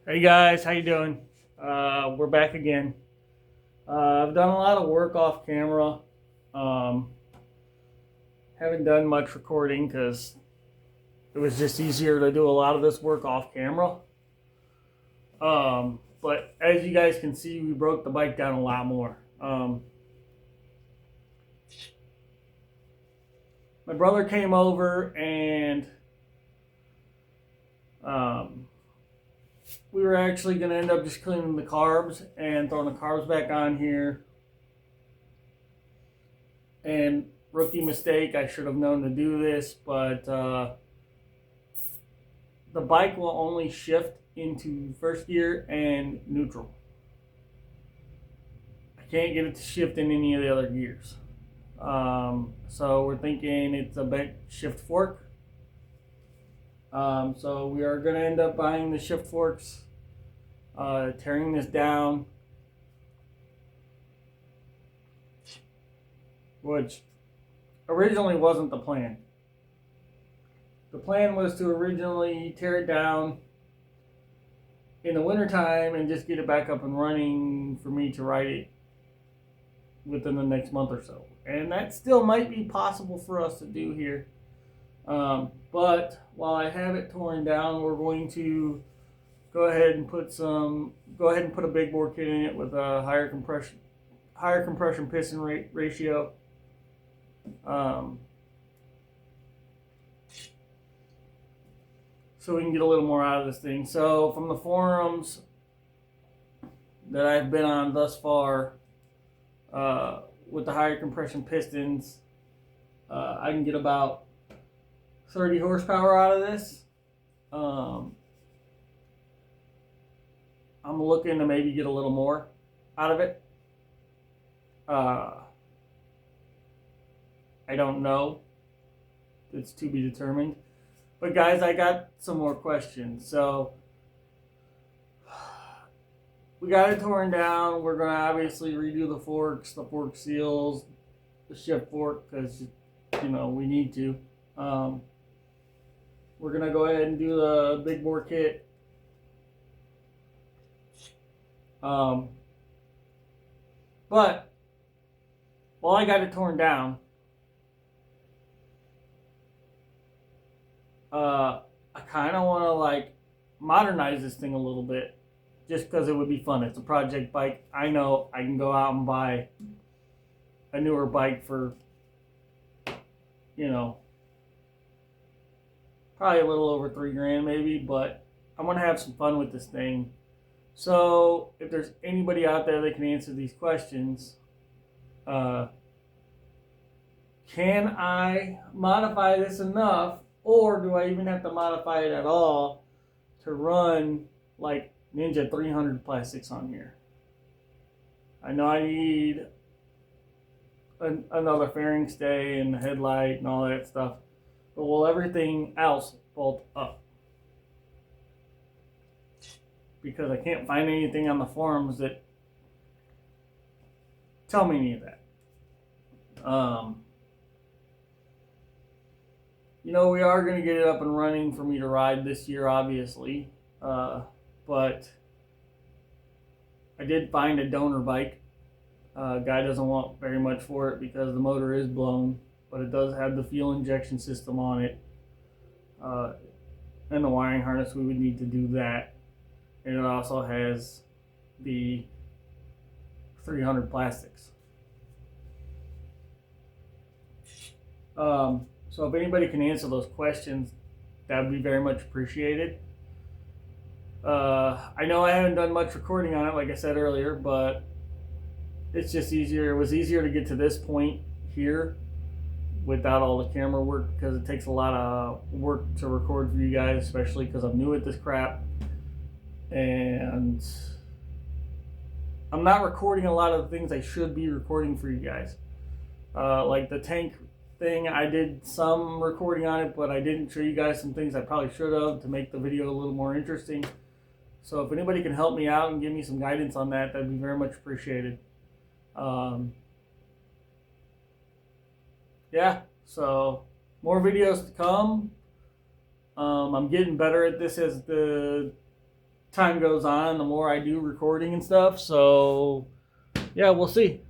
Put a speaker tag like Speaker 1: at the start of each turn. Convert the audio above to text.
Speaker 1: Hey guys, how you doing? We're back again. I've done a lot of work off camera. Um, haven't done much recording because it was just easier to do a lot of this work off camera. But as you guys can see, we broke the bike down a lot more. My brother came over and um, we were actually going to end up just cleaning the carbs and throwing the carbs back on here. And rookie mistake, I should have known to do this, but the bike will only shift into first gear and neutral. I can't get it to shift in any of the other gears. So we're thinking it's a bent shift fork. So we are going to end up buying the shift forks, tearing this down, which originally wasn't the plan. The plan was to originally tear it down in the wintertime and just get it back up and running for me to ride it within the next month or so. And that still might be possible for us to do here. But while I have it torn down, we're going to go ahead and put a big bore kit in it with a higher compression piston ratio. So we can get a little more out of this thing. So from the forums that I've been on thus far, with the higher compression pistons, I can get about 30 horsepower out of this. I'm looking to maybe get a little more out of it. I don't know. It's to be determined. But guys, I got some more questions. So we got it torn down. We're going to obviously redo the fork seals, the shift fork, because, we need to. We're going to go ahead and do the big bore kit. But while I got it torn down, I kind of want to modernize this thing a little bit, just because it would be fun. It's a project bike. I know I can go out and buy a newer bike for, probably a little over $3,000 maybe, but I want to have some fun with this thing. So if there's anybody out there that can answer these questions, can I modify this enough, or do I even have to modify it at all to run like Ninja 300 plastics on here? I know I need another fairing stay and the headlight and all that stuff, but will everything else bolt up? Because I can't find anything on the forums that tell me any of that. We are going to get it up and running for me to ride this year, obviously. But I did find a donor bike. Guy doesn't want very much for it because the motor is blown, but it does have the fuel injection system on it. And the wiring harness, we would need to do that. And it also has the 300 plastics. So if anybody can answer those questions, that would be very much appreciated. I know I haven't done much recording on it, like I said earlier, but it's just easier. It was easier to get to this point here without all the camera work, because it takes a lot of work to record for you guys, especially because I'm new at this crap. And I'm not recording a lot of the things I should be recording for you guys. Like the tank thing, I did some recording on it, but I didn't show you guys some things I probably should have to make the video a little more interesting. So if anybody can help me out and give me some guidance on that, that'd be very much appreciated. Yeah, so more videos to come. I'm getting better at this as the time goes on, the more I do recording and stuff. So yeah, we'll see.